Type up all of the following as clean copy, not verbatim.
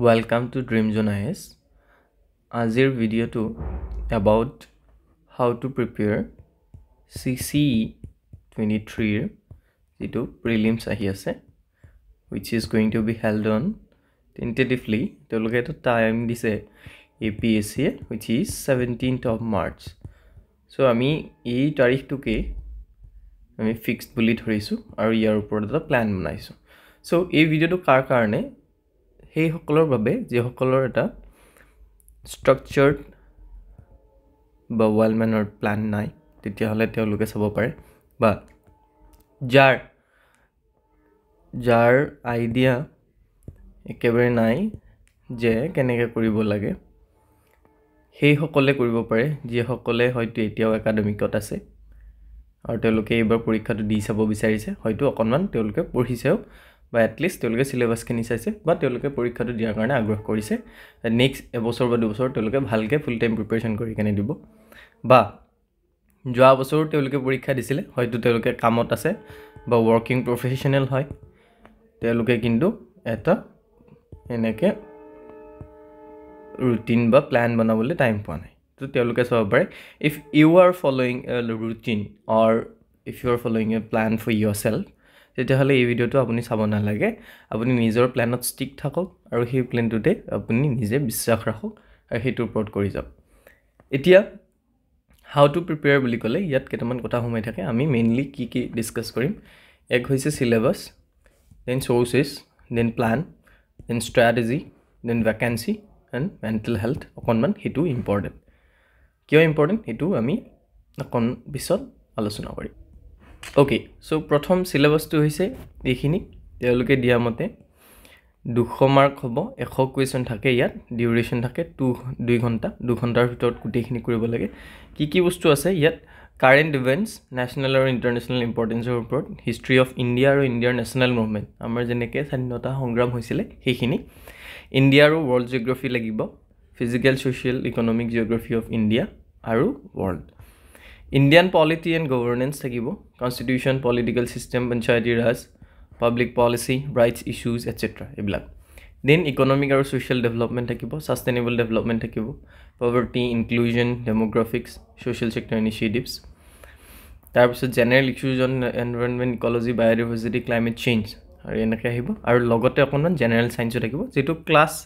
Welcome to Dream Zone IS. Azir video to about how to prepare CCE 23 to prelims ahi ase, which is going to be held on tentatively to look at the time this APSC, which is 17th of March. So ami ei tarikh to ke ami fixed bully thorisu aru yar upor da plan banaisu. So ei video to kar karone সেই সকলৰ বাবে যে সকলৰ এটা স্ট্ৰাকচাৰ্ড বা ওয়াল ম্যানৰ plan নাই তেতিয়া হলে তেওঁলোকে চাব পাৰে বা যাৰ আইডিয়া একেবাৰে নাই যে কেনেকৈ কৰিব লাগে সেই সকলে কৰিব পাৰে যে সকলে হয়তো এতিয়াও একাডেমিকত আছে আৰু তেওঁলোকে এইবাৰ পৰীক্ষাটো দি চাব বিচাৰিছে হয়তো অকনমান তেওঁলোকে পঢ়িছেও বা at least তেওঁলোকে সিলেবাস খিনি চাইছে বা তেওঁলোকে পৰীক্ষাটো দিয়াৰ কাৰণে আগ্ৰহ কৰিছে নেক্সট এবছৰ বা দুবছৰ তেওঁলোকে ভালকে ফুল টাইম প্ৰিপাৰেচন কৰি কেনে দিব বা যোৱা বছৰ তেওঁলোকে পৰীক্ষা দিছিলে হয়তো তেওঁলোকে কামত আছে বা ওয়াৰ্কিং প্ৰফেশনাল হয় তেওঁলোকে কিন্তু এটা এনেকে ৰুটিন বা প্ল্যান বনাবলৈ টাইম পোৱা নাই তো তেওঁলোকে চাব পাৰে if you are following a routine or if you are following a plan for yourself তেতিয়াহলে এই ভিডিওটো আপুনি চাব নালাগে আপুনি নিজৰ প্ল্যানত ষ্টিক থাকক আৰু সেই প্ল্যানটোতে আপুনি নিজে বিশ্বাস ৰাখক আৰু হেতুৰ ওপৰত কৰি যাওক এতিয়া হাউ টু প্ৰিপেয়াৰ বুলি ক'লে ইয়াত কেইটামান কথা সোমাই থাকে আমি মেইনলি কি ডিসকাস কৰিম এক হৈছে syllabus then sources then plan then strategy then vacancy and mental health অকনমান হেতু ইম্পৰ্টেন্ট কিয় ইম্পৰ্টেন্ট হেতু আমি অকন পিছত আলোচনা কৰিম Okay, so প্ৰথম সিলেবাসটো হৈছে এইখিনি তেওঁলোকে দিয়া মতে 200 মাৰ্ক হ'ব 100 কোৱেশ্চন থাকে ইয়াত ডিউৰেচন থাকে 2 ঘণ্টা 2 ঘণ্টাৰ ভিতৰত গোটেইখিনি কৰিব লাগে কি বস্তু আছে ইয়াত কাৰেন্ট ইভেন্টস ন্যাশনাল আৰু ইন্টাৰনেশনাল ইম্পৰ্টেন্সৰ ওপৰত হিষ্ট্ৰী অফ ইণ্ডিয়া আৰু ইণ্ডিয়াৰ ন্যাশনাল মুভমেন্ট আমাৰ যেনেকৈ স্বাধীনতা সংগ্ৰাম হৈছিলে সেইখিনি ইণ্ডিয়া আৰু ওয়াৰ্ল্ড জিওগ্ৰাফি লাগিব physical social economic geography of India আৰু world Indian polity and governance thakibo constitution political system panchayati raj public policy rights issues etc eblak then economic and social development thakibo sustainable development thakibo poverty inclusion demographics social sector initiatives tar pisot general issues on environment ecology biodiversity climate change aru enake ahibo aru logote okonman general science thakibo jetu class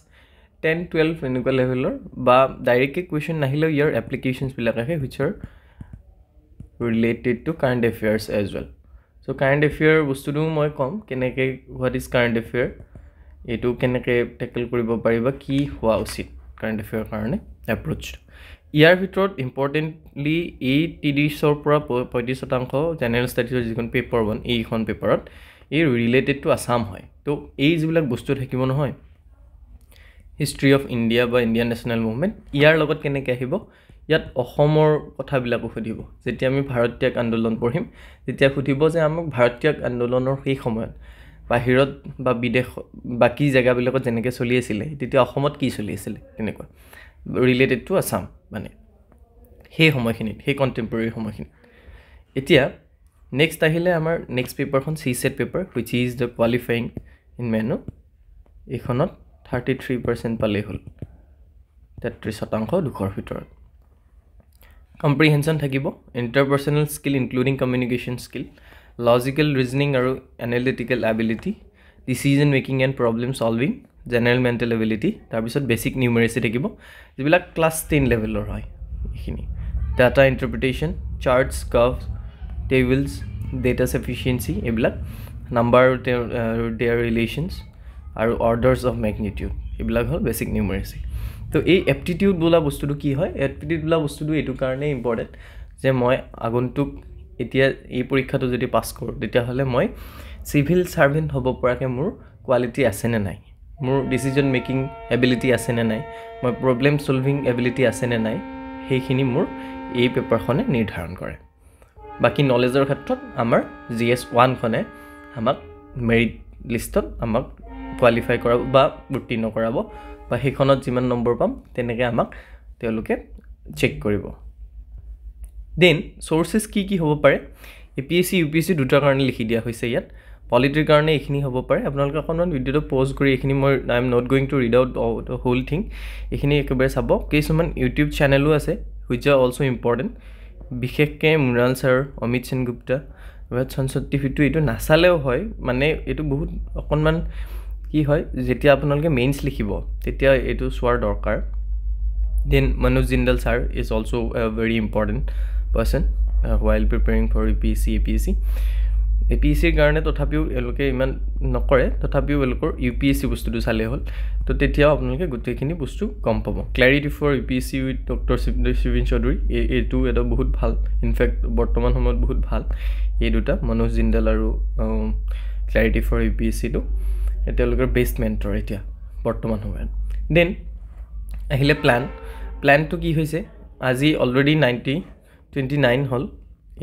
10 12 enuka level or ba direct question nahile your applications bilak ahe which are related to current affairs as well so current affair bostudu moi kom keneke what is current affair etu keneke tackle koribo pariba ki hua usit current affair karone approach ইয়াৰ ভিতৰত ইম্পৰ্টেন্টলি এই টিডিছৰ পৰা 35% general ষ্টাডিজৰ যিখন paper বন এইখন পেপাৰত এই related to Assam হয় তো এই যিবিলাক বস্তু থাকিব নহয় হিষ্ট্ৰী অফ ইণ্ডিয়া বা ইণ্ডিয়ান ন্যাশনাল মুভমেন্ট ইয়াৰ লগত কেনেকৈ আহিব ইয়াত অসমৰ কথাবিলাক খুদিব যেতিয়া আমি ভাৰতীয় আন্দোলন পঢ়িম তেতিয়া খুদিব যে আমাক ভাৰতীয় আন্দোলনৰ সেই সময়ত বাহিৰত বা বিদেশ বাকি জায়গাবিলাকত যেনেকৈ চলি আছিল তেতিয়া অসমত কি চলি আছিল তেনেকুৱা ৰিলেটেড টু আসাম মানে সেই সময়খিনিত সেই কন্টেম্পৰেৰী সময়খিনিত এতিয়া নেক্সট আহিলে আমাৰ নেক্সট পেপাৰখন সিসেট paper which is the qualifying in menu এখনত 33% পালে হল 33% দুখৰ ভিতৰত comprehension thakibo interpersonal skill including communication skill logical reasoning aru analytical ability decision making and problem solving general mental ability tar bisot basic numeracy thakibo jibila class 10 level or hoy ekhini data interpretation charts curves tables data sufficiency ebila number their relations aru orders of magnitude ebila hol basic numeracy তো এই aptitude bola বস্তুটো কি হয় aptitude bola বস্তুটো এটো কাৰণে important যে মই আগন্তুক এতিয়া এই পৰীক্ষাটো যদি পাস কৰো তেতিয়া হলে মই সিভিল সাৰ্ভেন্ট হ'ব পৰাকে মোৰ কোৱালিটি আছে নে নাই মোৰ ডিসিজন মেকিং এবিলিটি আছে নে নাই মই প্ৰবলেম সলভিং এবিলিটি আছে নে নাই সেইখিনি মোৰ এই পেপাৰখনে নিৰ্ধাৰণ কৰে বাকি নলেজৰ ক্ষেত্ৰত আমাৰ জিএস 1 খনে আমাক মেৰিট লিষ্টত আমাক কোৱালিফাই কৰাব বা উত্তীৰ্ণ কৰাব বা হেখনত যিমান নম্বৰ পাম তেনেকৈ আমাক তেওঁলোকে চেক কৰিব দেন সোৰ্সেস কি হ'ব পাৰে এপিএসসি ইউপিএসসি দুটাৰ কাৰণে লিখি দিয়া হৈছে ইয়াত পলিটিৰ কাৰণে এইখিনি হ'ব পাৰে আপোনালোকে অকণমান ভিডিঅ'টো পজ কৰি এইখিনি মই I am not going to read out the whole thing এইখিনি একেবাৰে চাব কিছুমান ইউটিউব চেনেলো আছে হুইচ আৰ অলছ' ইম্পৰ্টেণ্ট বিশেষকৈ মৃণাল ছাৰ অমিত সেনগুপ্তা সংসদ টিভিটো এইটো নাচালেও হয় মানে এইটো বহুত অকণমান কি হয় যেতিয়া আপোনালোকে মেইনছ লিখিব তেতিয়া এইটো চোৱাৰ দৰকাৰ then Manoj Jindal sir is also' a very important person while preparing for APSCৰ কাৰণে তথাপিও এলোকে ইমান নকৰে তথাপিও এলোকৰ UPSC বস্তুটো চালে হ'ল তো তেতিয়াও আপোনালোকে গোটেইখিনি বস্তু গম পাব clarity for UPSC with doctor Shibin Choudhury এইটো এটা বহুত ভাল ইনফেক্ট বৰ্তমান সময়ত বহুত ভাল এই দুটা মনোজ জিন্দাল আৰু ক্লাৰিটি ফৰ UPSCটো তেওঁলোকৰ বেষ্ট মেণ্টৰ এতিয়া বৰ্তমান সময়ত দেন আহিলে প্লানটো কি হৈছে আজি অলৰেডি 29 হ'ল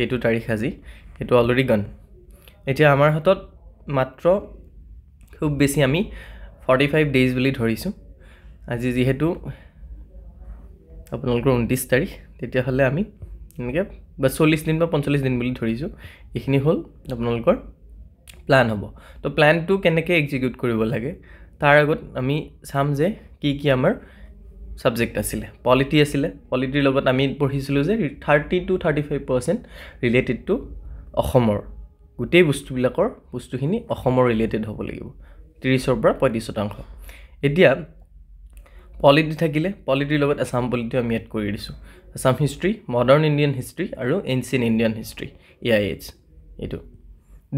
এইটো তাৰিখ আজি এইটো অলৰেডি গন এতিয়া আমাৰ হাতত মাত্ৰ খুব বেছি আমি 45 ডেজ বুলি ধৰিছোঁ আজি যিহেতু আপোনালোকৰ 29 তাৰিখ তেতিয়াহ'লে আমি এনেকৈ বা 40 দিন বা 45 দিন বুলি ধৰিছোঁ এইখিনি হ'ল আপোনালোকৰ প্লান হ'ব তো প্লানটো কেনেকৈ এক্সিকিউট কৰিব লাগে তাৰ আগত আমি চাম যে কি আমাৰ সাবজেক্ট আছিলে পলিটিৰ লগত আমি পঢ়িছিলোঁ যে 30 to 35% ৰিলেটেড টু অসমৰ গোটেই বস্তুখিনি অসমৰ ৰিলেটেড হ'ব লাগিব 30ৰ পৰা 35%। এতিয়া পলিটি থাকিলে পলিটিৰ লগত আসাম পলিটি আমি এড কৰি দিছোঁ Assam history modern Indian history আৰু এনচিয়েণ্ট ইণ্ডিয়ান হিষ্ট্ৰী EIH এইটো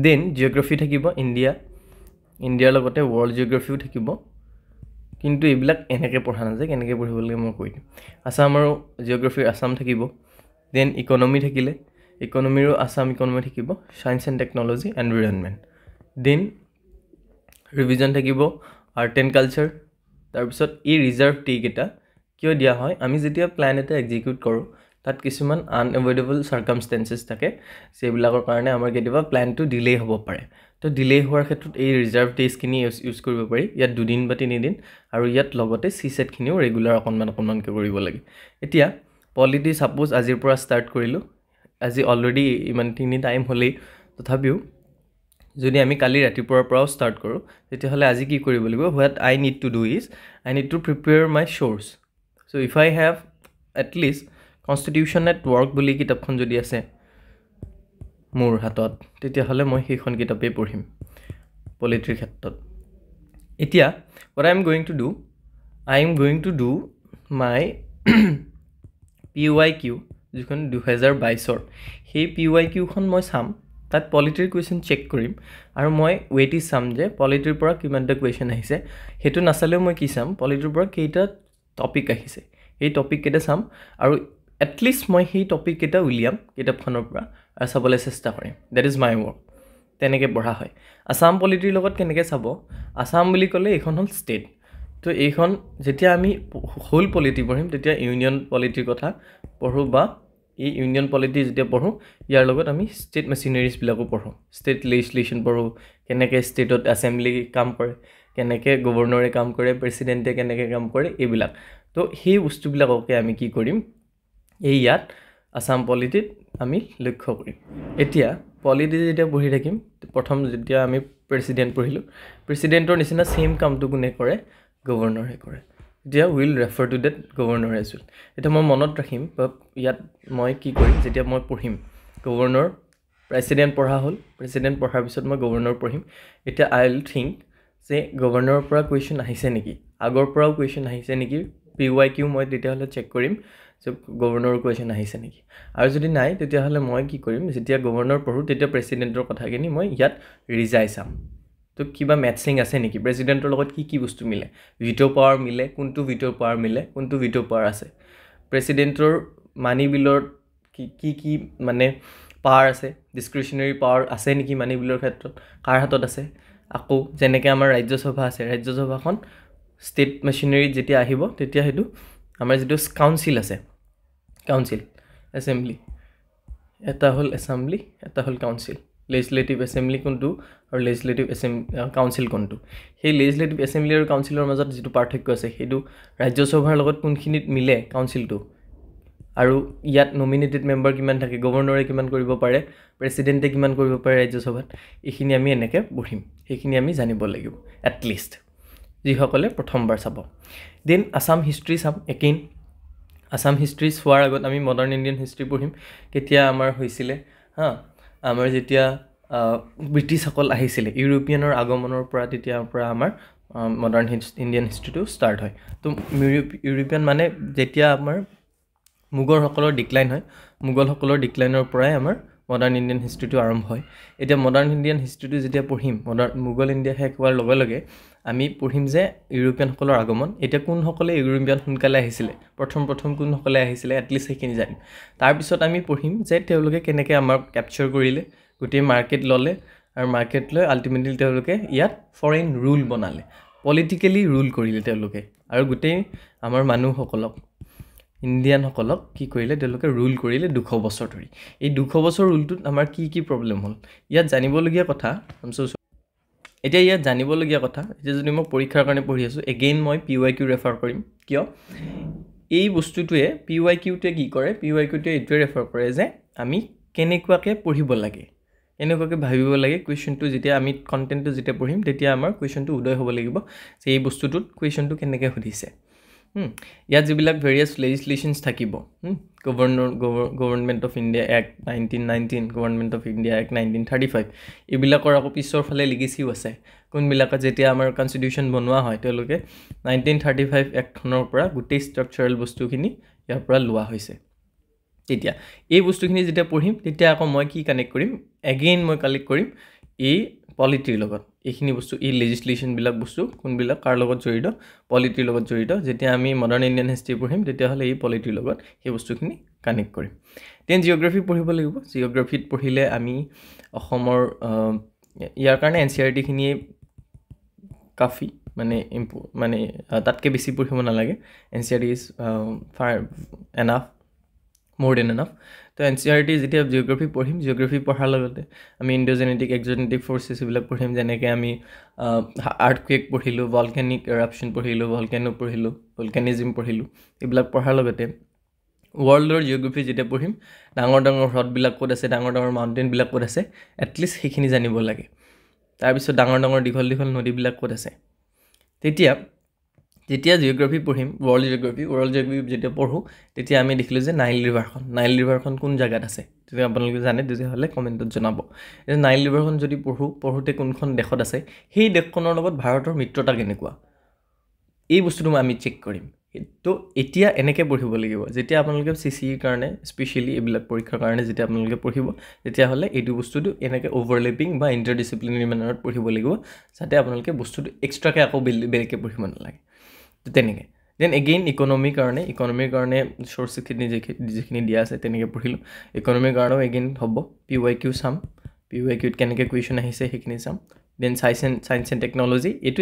দেন জিঅ'গ্ৰাফি থাকিব ইণ্ডিয়াৰ লগতে ৱৰ্ল্ড জিঅ'গ্ৰাফিও থাকিব কিন্তু এইবিলাক এনেকৈ পঢ়া নাযায় কেনেকৈ পঢ়িব লাগে মই কৈ দিম আসাম আৰু জিঅ'গ্ৰাফিৰ আসাম থাকিব দেন ইকনমি থাকিলে ইকনমিৰো আসাম ইকনমি থাকিব science and technology environment then revision থাকিব আৰ্ট এণ্ড কালচাৰ তাৰপিছত এই ৰিজাৰ্ভ টেকেইটা কিয় দিয়া হয় আমি যেতিয়া প্লান এটা এক্সিকিউট কৰোঁ তাত কিছুমান আনএভইডেবল চাৰ্কামষ্টেঞ্চেছ থাকে সেইবিলাকৰ কাৰণে আমাৰ কেতিয়াবা প্লানটো ডিলে হ'ব পাৰে তো ডিলে হোৱাৰ ক্ষেত্ৰত এই ৰিজাৰ্ভ ডেজখিনি ইউজ কৰিব পাৰি ইয়াত 2 দিন বা 3 দিন আৰু ইয়াত লগতে CSET-খিনিও ৰেগুলাৰ অকণমানকৈ কৰিব লাগে এতিয়া পলিটি ছাপোজ আজিৰ পৰা ষ্টাৰ্ট কৰিলোঁ আজি অলৰেডি ইমানখিনি টাইম হ'লেই তথাপিও যদি আমি কালি ৰাতিপুৱাৰ পৰাও ষ্টাৰ্ট কৰোঁ তেতিয়াহ'লে আজি কি কৰিব লাগিব what I need to do is I need to prepare my source so' if I have at least constitution at work বুলি কিতাপখন যদি আছে মোৰ হাতত তেতিয়াহ'লে মই সেইখন কিতাপেই পঢ়িম পলিটিৰ ক্ষেত্ৰত এতিয়া what I am going to do my PYQ যিখন 2022ৰ সেই PYQখন মই চাম তাত পলিটিৰ কুৱেশ্যন চেক কৰিম আৰু মই ৱেইটেজ চাম যে পলিটিৰ পৰা কিমানটা কুৱেশ্যন আহিছে সেইটো নাচালেও মই কি চাম পলিটিৰ পৰা কেইটা টপিক আহিছে এই টপিক কেইটা চাম আৰু এটলিষ্ট মই সেই টপিক কেইটা উলিয়াম কিতাপখনৰ পৰা আৰু চাবলৈ চেষ্টা কৰিম দ্যাট ইজ মাই ৱৰ্ক তেনেকৈ পঢ়া হয় আসাম পলিটিৰ লগত কেনেকৈ চাব আসাম বুলি ক'লে এইখন হ'ল ষ্টেট তো এইখন যেতিয়া আমি হোল পলিটি পঢ়িম তেতিয়া ইউনিয়ন পলিটিৰ কথা পঢ়োঁ বা এই ইউনিয়ন পলিটি যেতিয়া পঢ়োঁ ইয়াৰ লগত আমি ষ্টেট মেচিনাৰিজবিলাকো পঢ়োঁ ষ্টেট লেজিছলেশ্যন পঢ়োঁ কেনেকৈ ষ্টেটত এছেম্বলি কাম কৰে কেনেকৈ গভৰ্ণৰে কাম কৰে প্ৰেছিডেণ্টে কেনেকৈ কাম কৰে এইবিলাক তো সেই বস্তুবিলাককে আমি কি কৰিম এই ইয়াত আসাম পলিটিত আমি লক্ষ্য কৰিম এতিয়া পলিটি যেতিয়া পঢ়ি থাকিম প্ৰথম যেতিয়া আমি প্ৰেছিডেণ্ট পঢ়িলোঁ প্ৰেছিডেণ্টৰ নিচিনা ছেইম কামটো কোনে কৰে গভৰ্ণৰে কৰে এতিয়া will refer to that governor as well এতিয়া মই মনত ৰাখিম বা ইয়াত মই কি কৰিম যেতিয়া মই পঢ়িম গভৰ্ণৰ প্ৰেছিডেণ্ট পঢ়া হ'ল প্ৰেছিডেণ্ট পঢ়াৰ পিছত মই গভৰ্ণৰ পঢ়িম এতিয়া আই উইল থিংক যে গভৰ্ণৰৰ পৰা কুৱেশ্যন আহিছে নেকি আগৰ পৰাও কুৱেশ্যন আহিছে নেকি PYQ মই তেতিয়াহ'লে চেক কৰিম যে গভৰ্ণৰৰ কুৱেশ্যন আহিছে নেকি আৰু যদি নাই তেতিয়াহ'লে মই কি কৰিম যেতিয়া গভৰ্ণৰ পঢ়োঁ তেতিয়া প্ৰেছিডেণ্টৰ কথাখিনি মই ইয়াত ৰিজাই চাম তো কিবা মেটচিং আছে নেকি প্ৰেছিডেণ্টৰ লগত কি বস্তু মিলে ভিটো পাৱাৰ মিলে কোনটো ভিটো পাৱাৰ মিলে কোনটো ভিটো পাৱাৰ আছে প্ৰেছিডেণ্টৰ মানি বিলৰ কি মানে পাৱাৰ আছে ডিছক্ৰিশ্যনেৰী পাৱাৰ আছে নেকি মানি বিলৰ ক্ষেত্ৰত কাৰ হাতত আছে আকৌ যেনেকৈ আমাৰ ৰাজ্যসভা আছে ৰাজ্যসভাখন ষ্টেট মেচিনাৰীত যেতিয়া আহিব তেতিয়া সেইটো আমাৰ যিটো কাউন্সিল আছে কাউন্সিল এছেম্বলি এটা হ'ল এছেম্বলি এটা হ'ল কাউন্সিল লেজিছলেটিভ এছেম্বলি কোনটো আৰু লেজিছলেটিভ কাউন্সিল কোনটো সেই লেজিছলেটিভ এছেম্বলি আৰু কাউন্সিলৰ মাজত যিটো পাৰ্থক্য আছে সেইটো ৰাজ্যসভাৰ লগত কোনখিনিত মিলে কাউন্সিলটো আৰু ইয়াত নমিনেটেড মেম্বাৰ কিমান থাকে, গভৰ্ণৰে কিমান কৰিব পাৰে, প্ৰেছিডেণ্টে কিমান কৰিব পাৰে ৰাজ্যসভাত, এইখিনি আমি এনেকৈ পঢ়িম, সেইখিনি আমি জানিব লাগিব এটলিষ্ট, যিসকলে প্ৰথমবাৰ চাব। দেন আছাম হিষ্ট্ৰী চাম। একেইন আছাম হিষ্ট্ৰী চোৱাৰ আগত আমি মডাৰ্ণ ইণ্ডিয়ান হিষ্ট্ৰী পঢ়িম, কেতিয়া আমাৰ হৈছিলে, আমাৰ যেতিয়া ব্ৰিটিছসকল আহিছিলে, ইউৰোপিয়ানৰ আগমনৰ পৰা তেতিয়াৰ পৰা আমাৰ মডাৰ্ণ ইণ্ডিয়ান হিষ্ট্ৰীটো ষ্টাৰ্ট হয়। তো ইউৰোপিয়ান মানে যেতিয়া আমাৰ মোগলসকলৰ ডিক্লাইন হয়, মোগলসকলৰ ডিক্লাইনৰ পৰাই আমাৰ মডাৰ্ণ ইণ্ডিয়ান হিষ্ট্ৰীটো আৰম্ভ হয়। এতিয়া মডাৰ্ণ ইণ্ডিয়ান হিষ্ট্ৰীটো যেতিয়া পঢ়িম, মোগল ইণ্ডিয়া শেষ হোৱাৰ লগে লগে আমি পঢ়িম যে ইউৰোপিয়ানসকলৰ আগমন, এতিয়া কোনসকলে ইউৰোপিয়ান সোনকালে আহিছিলে, প্ৰথম কোনসকলে আহিছিলে, এটলিষ্ট সেইখিনি জানিম। তাৰপিছত আমি পঢ়িম যে তেওঁলোকে কেনেকৈ আমাক কেপচাৰ কৰিলে, গোটেই মাৰ্কেট ল'লে, আৰু মাৰ্কেট লৈ আল্টিমেটলি তেওঁলোকে ইয়াত ফৰেইন ৰুল বনালে, পলিটিকেলি ৰুল কৰিলে তেওঁলোকে, আৰু গোটেই আমাৰ মানুহসকলক, ইণ্ডিয়ানসকলক কি কৰিলে, তেওঁলোকে ৰুল কৰিলে 200 বছৰ ধৰি। এই 200 বছৰ ৰুলটোত আমাৰ কি প্ৰব্লেম হ'ল, ইয়াত জানিবলগীয়া কথা, এতিয়া ইয়াত জানিবলগীয়া কথা, এতিয়া যদি মই পৰীক্ষাৰ কাৰণে পঢ়ি আছোঁ, এগেইন মই PYQ ৰেফাৰ কৰিম। কিয়? এই বস্তুটোৱে PYQটোৱে কি কৰে, PYQটোৱে এইটোৱে ৰেফাৰ কৰে যে আমি কেনেকুৱাকৈ পঢ়িব লাগে, এনেকুৱাকৈ ভাবিব লাগে। কুৱেশ্যনটো যেতিয়া আমি কণ্টেণ্টটো যেতিয়া পঢ়িম, তেতিয়া আমাৰ কুৱেশ্যনটো উদয় হ'ব লাগিব যে এই বস্তুটোত কুৱেশ্যনটো কেনেকৈ সুধিছে। ইয়াত যিবিলাক ভেৰিয়াছ লেজিছলেশ্যনছ থাকিব, government of India act 1919, government of India act 1935, এইবিলাকৰ আকৌ পিছৰ ফালে লিগেচিও আছে। কোনবিলাকত যেতিয়া আমাৰ কনষ্টিটিউশ্যন বনোৱা হয়, তেওঁলোকে 1935 এক্টখনৰ পৰা গোটেই ষ্ট্ৰাকচাৰেল বস্তুখিনি ইয়াৰ পৰা লোৱা হৈছে। তেতিয়া এই বস্তুখিনি যেতিয়া পঢ়িম, তেতিয়া আকৌ মই কি কানেক্ট কৰিম, এগেইন মই কালেক্ট কৰিম এই পলিটিৰ লগত। এইখিনি বস্তু, এই লেজিছলেশ্যনবিলাক বস্তু কোনবিলাক কাৰ লগত জড়িত, পলিটিৰ লগত জড়িত। যেতিয়া আমি মডাৰ্ণ ইণ্ডিয়ান হিষ্ট্ৰী পঢ়িম, তেতিয়াহ'লে এই পলিটিৰ লগত সেই বস্তুখিনি কানেক্ট কৰিম। দেন জিঅ'গ্ৰাফী পঢ়িব লাগিব। জিঅ'গ্ৰাফীত পঢ়িলে আমি অসমৰ ইয়াৰ কাৰণে NCERTখিনিয়ে কাফি, মানে তাতকৈ বেছি পঢ়িব নালাগে। NCERT ইজ এনাফ, মোৰ দেন এনাফ। তো NCERT যেতিয়া জিঅ'গ্ৰাফী পঢ়িম, জিঅ'গ্ৰাফী পঢ়াৰ লগতে আমি ইণ্ডোজেনেটিক, এক্সজেনেটিক ফ'ৰ্চেছ এইবিলাক পঢ়িম। যেনেকৈ আমি আৰ্থকুৱেক পঢ়িলোঁ, ভলকেনিক এৰাপশ্যন পঢ়িলোঁ, ভলকেনো পঢ়িলোঁ, ভলকেনিজিম পঢ়িলোঁ। এইবিলাক পঢ়াৰ লগতে ৱৰ্ল্ডৰ জিঅ'গ্ৰাফী যেতিয়া পঢ়িম, ডাঙৰ হ্ৰদবিলাক ক'ত আছে, ডাঙৰ মাউণ্টেইনবিলাক ক'ত আছে, এটলিষ্ট সেইখিনি জানিব লাগে। তাৰপিছত ডাঙৰ দীঘল নদীবিলাক ক'ত আছে। যেতিয়া জিঅ'গ্ৰাফী পঢ়িম, ৱৰ্ল্ড জিঅ'গ্ৰাফী যেতিয়া পঢ়োঁ, তেতিয়া আমি দেখিলোঁ যে নাইল ৰিভাৰখন কোন জেগাত আছে। যদি আপোনালোকে জানে তেতিয়াহ'লে কমেণ্টত জনাব। নাইল ৰিভাৰখন যদি পঢ়োঁতে কোনখন দেশত আছে, সেই দেশখনৰ লগত ভাৰতৰ মিত্ৰতা কেনেকুৱা, এই বস্তুটো আমি চেক কৰিম। তো এতিয়া এনেকৈ পঢ়িব লাগিব। যেতিয়া আপোনালোকে CCEৰ কাৰণে, স্পেচিয়েলি এইবিলাক পৰীক্ষাৰ কাৰণে যেতিয়া আপোনালোকে পঢ়িব, তেতিয়াহ'লে এইটো বস্তুটো এনেকৈ অ'ভাৰলেপিং বা ইণ্টাৰডিচিপ্লিনাৰী মেনাৰত পঢ়িব লাগিব, যাতে আপোনালোকে বস্তুটো এক্সট্ৰাকৈ আকৌ বেলেগকৈ পঢ়িব নালাগে। তো তেনেকৈ দেন এগেইন ইকনমিৰ কাৰণে চ'ৰ্চখিনি যিখিনি দিয়া আছে তেনেকৈ পঢ়িলোঁ। ইকনমিৰ কাৰণেও এগেইন হ'ব, PYQ চাম, PYQত কেনেকৈ কুৱেশ্যন আহিছে সেইখিনি চাম। দেন চায়েন্স এণ্ড টেকন'লজি, এইটো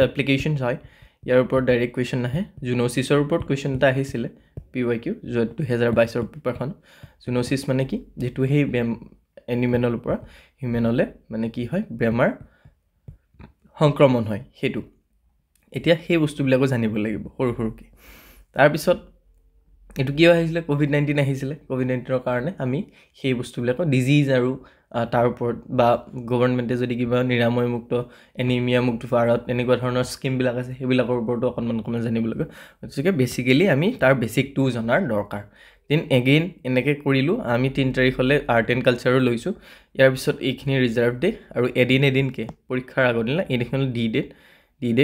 এপ্লিকেশ্যনছ হয়, ইয়াৰ ওপৰত ডাইৰেক্ট কুৱেশ্যন নাহে। জুন'চিছৰ ওপৰত কুৱেশ্যন এটা আহিছিলে PYQ, য'ত 2022ৰ পেপাৰখন। জুন'চিছ মানে কি, যিটো সেই এনিমেলৰ পৰা হিউমেনলৈ মানে কি হয়, বেমাৰ সংক্ৰমণ হয়, সেইটো। এতিয়া সেই বস্তুবিলাকো জানিব লাগিব সৰুকৈ। তাৰপিছত এইটো কিয় আহিছিলে, COVID-19 আহিছিলে। COVID-19ৰ কাৰণে আমি সেই বস্তুবিলাকৰ ডিজিজ আৰু তাৰ ওপৰত, বা গভৰ্ণমেণ্টে যদি কিবা নিৰাময়মুক্ত, এনিমিয়ামুক্ত ভাৰত এনেকুৱা ধৰণৰ স্কিমবিলাক আছে, সেইবিলাকৰ ওপৰতো অকণমান জানিব লাগে। গতিকে বেচিকেলি আমি তাৰ বেচিকটো জনাৰ দৰকাৰ। দেন এগেইন এনেকৈ কৰিলোঁ। আমি 3 তাৰিখলৈ আৰ্ট এণ্ড কালচাৰো লৈছোঁ। ইয়াৰ পিছত এইখিনি ৰিজাৰ্ভ ডে, আৰু এদিনকৈ পৰীক্ষাৰ আগৰ দিনা এইখন ডি ডে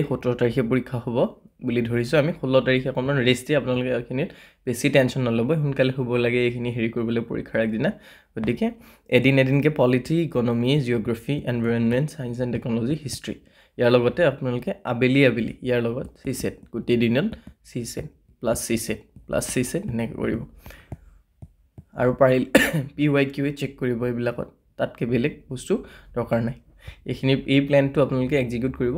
17 তাৰিখে পৰীক্ষা হ'ব বুলি ধৰিছোঁ আমি। 16 তাৰিখে অকণমান ৰেষ্ট দি আপোনালোকে এইখিনিত বেছি টেনশ্যন নল'ব, সোনকালে শুব লাগে এইখিনি হেৰি কৰিবলৈ পৰীক্ষাৰ আগদিনা। গতিকে এদিনকৈ polity, economy, geography, environment, science and technology, history, ইয়াৰ লগতে আপোনালোকে আবেলি ইয়াৰ লগত CSET, গোটেই দিনত CSET প্লাছ CSET এনেকৈ কৰিব। আৰু পাৰিলে PYQ চেক কৰিব এইবিলাকত, তাতকৈ বেলেগ বস্তু দৰকাৰ নাই। এই প্লেনটো আপোনালোকে এক্সিকিউট কৰিব।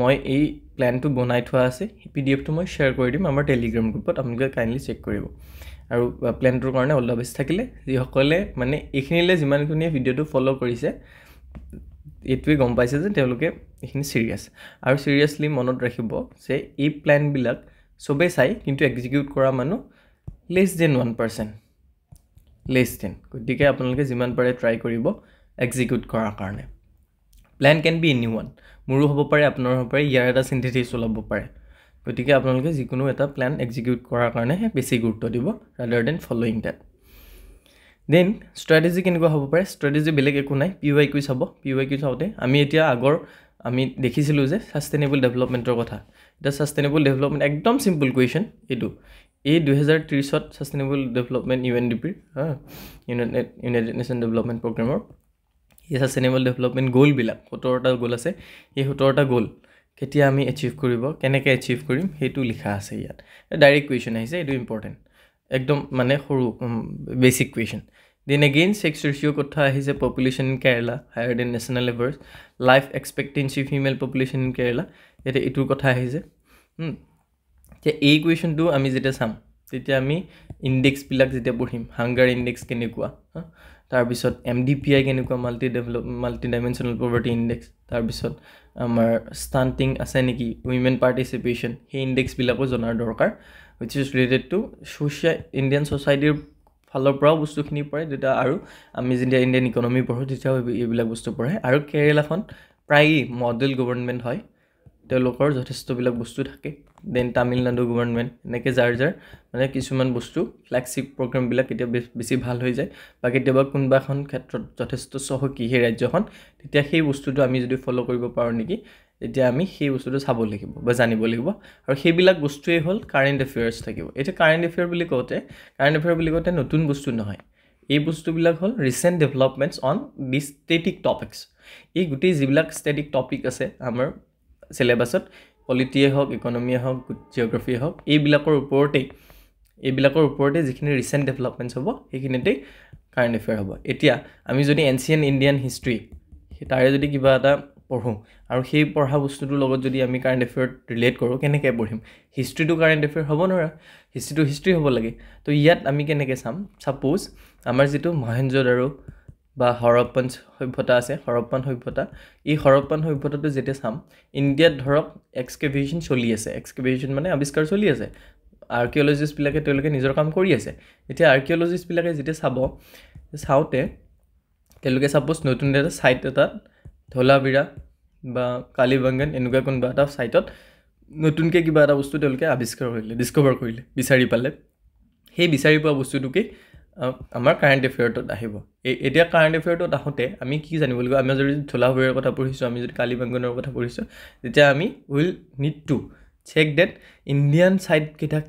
মই এই প্লেনটো বনাই থোৱা আছে, PDFটো মই শ্বেয়াৰ কৰি দিম আমাৰ টেলিগ্ৰাম গ্ৰুপত, আপোনালোকে কাইণ্ডলি চেক কৰিব। আৰু প্লেনটোৰ কাৰণে অল দ্য বেষ্ট থাকিলে। যিসকলে মানে এইখিনিলৈ যিমানখিনিয়ে ভিডিঅ'টো ফ'ল' কৰিছে, এইটোৱে গম পাইছে যে তেওঁলোকে এইখিনি চিৰিয়াছ। আৰু চিৰিয়াছলি মনত ৰাখিব যে এই প্লেনবিলাক চবেই চাই, কিন্তু এক্সিকিউট কৰা মানুহ লেছ দেন 1%, লেছ দেন। গতিকে আপোনালোকে যিমান পাৰে ট্ৰাই কৰিব এক্সিকিউট কৰাৰ কাৰণে। Plan can be any one, মোৰো হ'ব পাৰে, আপোনাৰো হ'ব পাৰে, ইয়াৰ এটা চিন্থেচিছ ওলাব পাৰে। গতিকে আপোনালোকে যিকোনো এটা প্লেন এক্সিকিউট কৰাৰ কাৰণেহে বেছি গুৰুত্ব দিব rather than following that. Then strategy কেনেকুৱা হ'ব পাৰে? ষ্ট্ৰেটেজি বেলেগ একো নাই, PYQ চাব। PYQ চাওঁতে আমি এতিয়া আমি দেখিছিলোঁ যে ছাষ্টেইনেবল ডেভেলপমেণ্টৰ কথা। এতিয়া ছাষ্টেইনেবল ডেভেলপমেণ্ট একদম চিম্পল কুৱেশ্যন এইটো। এই 2030ত ছাষ্টেইনেবল ডেভেলপমেণ্ট UNDP-ৰ ইউনাইটেড নেশ্যন ডেভেলপমেণ্ট প্ৰগ্ৰেমৰ এই ছাষ্টেইনেবল ডেভেলপমেণ্ট গ'লবিলাক 17টা গ'ল আছে। এই 17টা গ'ল কেতিয়া আমি এচিভ কৰিব, কেনেকৈ এচিভ কৰিম সেইটো লিখা আছে ইয়াত। ডাইৰেক্ট কুৱেশ্যন আহিছে, এইটো ইম্পৰ্টেণ্ট, একদম মানে সৰু basic question. Then again sex ratio' কথা আহিছে। Population in Kerala higher than national average, life expectancy female population in Kerala, এতিয়া এইটোৰ কথা আহিছে। এতিয়া এই কুৱেশ্যনটো আমি যেতিয়া চাম তেতিয়া আমি ইণ্ডেক্সবিলাক যেতিয়া পঢ়িম, হাংগাৰ ইণ্ডেক্স কেনেকুৱা, তাৰপিছত MDPI কেনেকুৱা, মাল্টি ডাইমেনশ্যনেল পভাৰ্টি ইণ্ডেক্স, তাৰপিছত আমাৰ ষ্টাণ্টিং আছে নেকি, উইমেন পাৰ্টিচিপেশ্যন, সেই ইণ্ডেক্সবিলাকো জনাৰ দৰকাৰ, which is related to Indian ছ'চাইটিৰ ফালৰ পৰাও বস্তুখিনি পঢ়ে। তেতিয়া আৰু আমি যেতিয়া ইণ্ডিয়ান ইকনমি পঢ়োঁ তেতিয়াও এইবিলাক বস্তু পঢ়ে। আৰু কেৰেলাখন প্ৰায় মডেল গভৰ্ণমেণ্ট হয়, তেওঁলোকৰ যথেষ্টবিলাক বস্তু থাকে। দেন তামিলনাডু গভৰ্ণমেণ্ট, এনেকৈ যাৰ মানে কিছুমান বস্তু ফ্লেগশ্বিপ প্ৰগ্ৰেমবিলাক কেতিয়াবা বেছি ভাল হৈ যায়, বা কেতিয়াবা কোনোবা এখন ক্ষেত্ৰত যথেষ্ট চহকী সেই ৰাজ্যখন, তেতিয়া সেই বস্তুটো আমি যদি ফ'ল' কৰিব পাৰোঁ নেকি, তেতিয়া আমি সেই বস্তুটো চাব লাগিব বা জানিব লাগিব। আৰু সেইবিলাক বস্তুৱেই হ'ল কাৰেণ্ট এফেয়াৰ্ছ থাকিব। এতিয়া কাৰেণ্ট এফেয়াৰ বুলি কওঁতে নতুন বস্তু নহয়, এই বস্তুবিলাক হ'ল recent developments on the static topics. এই গোটেই যিবিলাক ষ্টেটিক টপিক আছে আমাৰ চিলেবাছত, পলিটিয়ে হওক, ইকনমিয়ে হওক, জিঅ'গ্ৰাফিয়ে হওক, এইবিলাকৰ ওপৰতে যিখিনি ৰিচেণ্ট ডেভেলপমেণ্টছ হ'ব সেইখিনিতেই কাৰেণ্ট এফেয়াৰ হ'ব। এতিয়া আমি যদি এনচিয়েণ্ট ইণ্ডিয়ান হিষ্ট্ৰী তাৰে যদি কিবা এটা পঢ়োঁ আৰু সেই পঢ়া বস্তুটোৰ লগত যদি আমি কাৰেণ্ট এফেয়াৰত ৰিলেট কৰোঁ, কেনেকৈ পঢ়িম? হিষ্ট্ৰীটো কাৰেণ্ট এফেয়াৰ হ'ব নোৱাৰে, হিষ্ট্ৰীটো হিষ্ট্ৰী হ'ব লাগে। তো ইয়াত আমি কেনেকৈ চাম? ছাপ'জ আমাৰ যিটো মহেঞ্জোদাৰো বা হৰপ্পন সভ্যতা আছে, হৰপ্পন সভ্যতা, এই হৰপ্পন সভ্যতাটো যেতিয়া চাম, ইণ্ডিয়াত ধৰক এক্সকেভেশ্যন চলি আছে, এক্সকেভেশ্যন মানে আৱিষ্কাৰ চলি আছে, আৰ্কিঅ'লজিষ্টবিলাকে তেওঁলোকে নিজৰ কাম কৰি আছে। এতিয়া আৰ্কিঅ'লজিষ্টবিলাকে যেতিয়া চাওঁতে তেওঁলোকে ছাপ'জ নতুন এটা ছাইট এটাত ধলাভিৰা বা কালিবাংগান এনেকুৱা কোনোবা এটা ছাইটত নতুনকৈ কিবা এটা বস্তু তেওঁলোকে ডিস্কভাৰ কৰিলে, বিচাৰি পালে। সেই বিচাৰি পোৱা বস্তুটোকেই আমাৰ কাৰেণ্ট এফেয়াৰটোত আহিব। এতিয়া কাৰেণ্ট এফেয়াৰটোত আহোঁতে আমি কি জানিব লাগিব? আমি যদি ধলাভিৰাৰ কথা পঢ়িছোঁ, আমি যদি কালিবাংগানৰ কথা পঢ়িছোঁ, তেতিয়া আমি will need to check that Indian site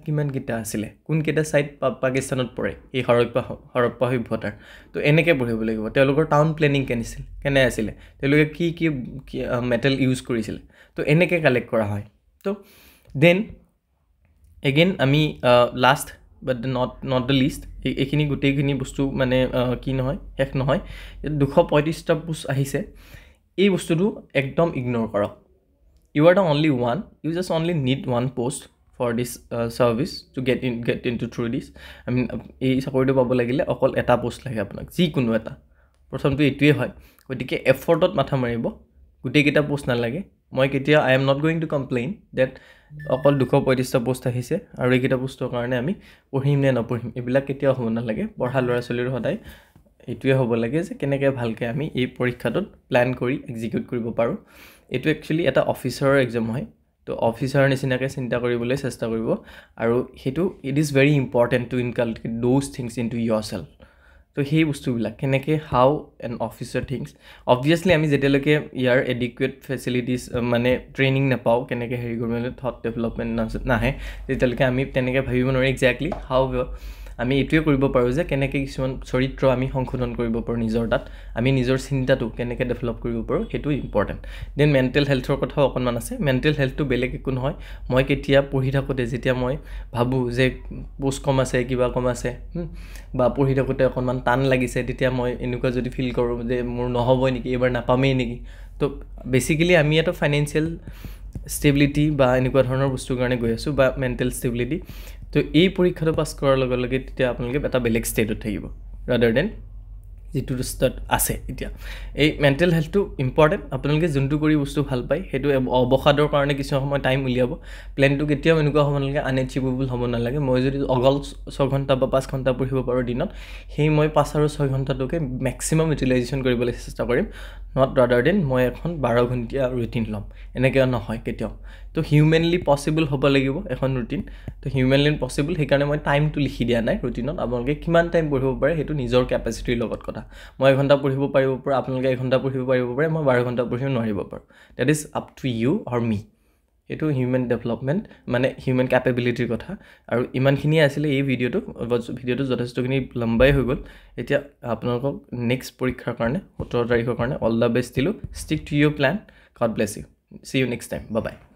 কিমানকেইটা আছিলে, কোনকেইটা ছাইট পাকিস্তানত পৰে এই হৰপ্পা সভ্যতাৰ। তো এনেকৈ পঢ়িব লাগিব। তেওঁলোকৰ টাউন প্লেনিং কেনে আছিলে, তেওঁলোকে কি মেটেল ইউজ কৰিছিলে, তো এনেকৈ কালেক্ট কৰা হয়। তো দেন এগেইন আমি last but not the least, এইখিনি গোটেইখিনি বস্তু মানে কি নহয়, শেষ নহয়। 235টা পোষ্ট আহিছে, এই বস্তুটো একদম ইগন'ৰ কৰক। You are the only one, you just only need one post for this service to get into through this. I mean, এই চাকৰিটো পাব লাগিলে অকল এটা পোষ্ট লাগে আপোনাক, যিকোনো এটা। প্ৰথমটো এইটোৱে হয়, গতিকে এফৰ্টত মাথা মাৰিব, গোটেইকেইটা পোষ্ট নালাগে। মই I am not going to complain that অকল 235টা পোষ্ট আহিছে আৰু এইকেইটা পোষ্টৰ কাৰণে আমি পঢ়িম নে নপঢ়িম, এইবিলাক কেতিয়াও হ'ব নালাগে। পঢ়া ল'ৰা ছোৱালীৰ সদায় এইটোৱে হ'ব লাগে যে কেনেকৈ ভালকৈ আমি এই পৰীক্ষাটোত প্লেন কৰি এক্সিকিউট কৰিব পাৰোঁ। এইটো একচুৱেলি এটা অফিচাৰৰ এক্সাম হয়, তো অফিচাৰৰ নিচিনাকৈ চিন্তা কৰিবলৈ চেষ্টা কৰিব। আৰু সেইটো it is very important to inculcate those things into yourself. তো সেই বস্তুবিলাক কেনেকৈ how an officer thinks, obviously আমি যেতিয়ালৈকে ইয়াৰ এডিকুৱেট ফেচিলিটিছ মানে ট্ৰেইনিং নাপাওঁ, কেনেকৈ হেৰি কৰিব থট ডেভেলপমেণ্ট নাহে, তেতিয়ালৈকে আমি তেনেকৈ ভাবিব নোৱাৰি এক্সেক্টলি হাউ আমি এইটোৱে কৰিব পাৰোঁ যে কেনেকৈ কিছুমান চৰিত্ৰ আমি সংশোধন কৰিব পাৰোঁ নিজৰ তাত, আমি নিজৰ চিন্তাটো কেনেকৈ ডেভেলপ কৰিব পাৰোঁ, সেইটো ইম্পৰ্টেণ্ট। দেন মেণ্টেল হেল্থৰ কথাও অকণমান আছে। মেণ্টেল হেল্থটো বেলেগ একো নহয়, মই কেতিয়া পঢ়ি থাকোঁতে যেতিয়া মই ভাবোঁ যে পোষ্ট কম আছে, কিবা কম আছে, বা পঢ়ি থাকোঁতে অকণমান টান লাগিছে, তেতিয়া মই এনেকুৱা যদি ফিল কৰোঁ যে মোৰ নহ'বই নেকি, এইবাৰ নাপামেই নেকি, তো বেচিকেলি আমি এটা ফাইনেন্সিয়েল ষ্টেবিলিটি বা এনেকুৱা ধৰণৰ বস্তুৰ কাৰণে গৈ আছোঁ, বা মেণ্টেল ষ্টেবিলিটি। তো এই পৰীক্ষাটো পাছ কৰাৰ লগে লগে তেতিয়া আপোনালোকে এটা বেলেগ ষ্টেটত থাকিব, ৰাদাৰ দেন যিটো ষ্টাৰ্ট আছে এতিয়া এই মেণ্টেল হেল্থটো ইম্পৰ্টেণ্ট আপোনালোকে যোনটো কৰি বস্তু ভাল পায় সেইটো অৱসাদৰ কাৰণে কিছু সময় টাইম উলিয়াব প্লেনটো কেতিয়াও এনেকুৱা হ'ব নালাগে আনএচিভেবল হ'ব নালাগে মই যদি অকল 6 ঘণ্টা বা 5 ঘণ্টা পঢ়িব পাৰোঁ দিনত সেই মই 5 আৰু 6 ঘণ্টাটোকে মেক্সিমাম ইউটিলাইজেশ্যন কৰিবলৈ চেষ্টা কৰিম নট ৰাদাৰ দেন মই এখন 12 ঘণ্টীয়া ৰুটিন ল'ম এনেকৈ নহয় কেতিয়াও তো হিউমেনলি পচিবল হ'ব লাগিব এখন ৰুটিন তো হিউমেনলি পচিবল সেইকাৰণে মই টাইমটো লিখি দিয়া নাই ৰুটিনত আপোনালোকে কিমান টাইম পঢ়িব পাৰে সেইটো নিজৰ কেপাচিটিৰ লগত কথা মই 1 ঘণ্টা পঢ়িব পাৰিব পাৰে আপোনালোকে 1 ঘণ্টা পঢ়িব পাৰিব পাৰে মই 12 ঘণ্টা পঢ়িব নোৱাৰিব পাৰোঁ that is up to you or me এইটো হিউমেন ডেভেলপমেণ্ট মানে হিউমেন কেপেবিলিটিৰ কথা আৰু ইমানখিনিয়ে আছিলে এই ভিডিঅ'টো যথেষ্টখিনি লম্বাই হৈ গ'ল এতিয়া আপোনালোকক নেক্সট পৰীক্ষাৰ কাৰণে 17 তাৰিখৰ কাৰণে অল দ্য বেষ্ট দিলোঁ stick to your plan God bless you see you next time bye by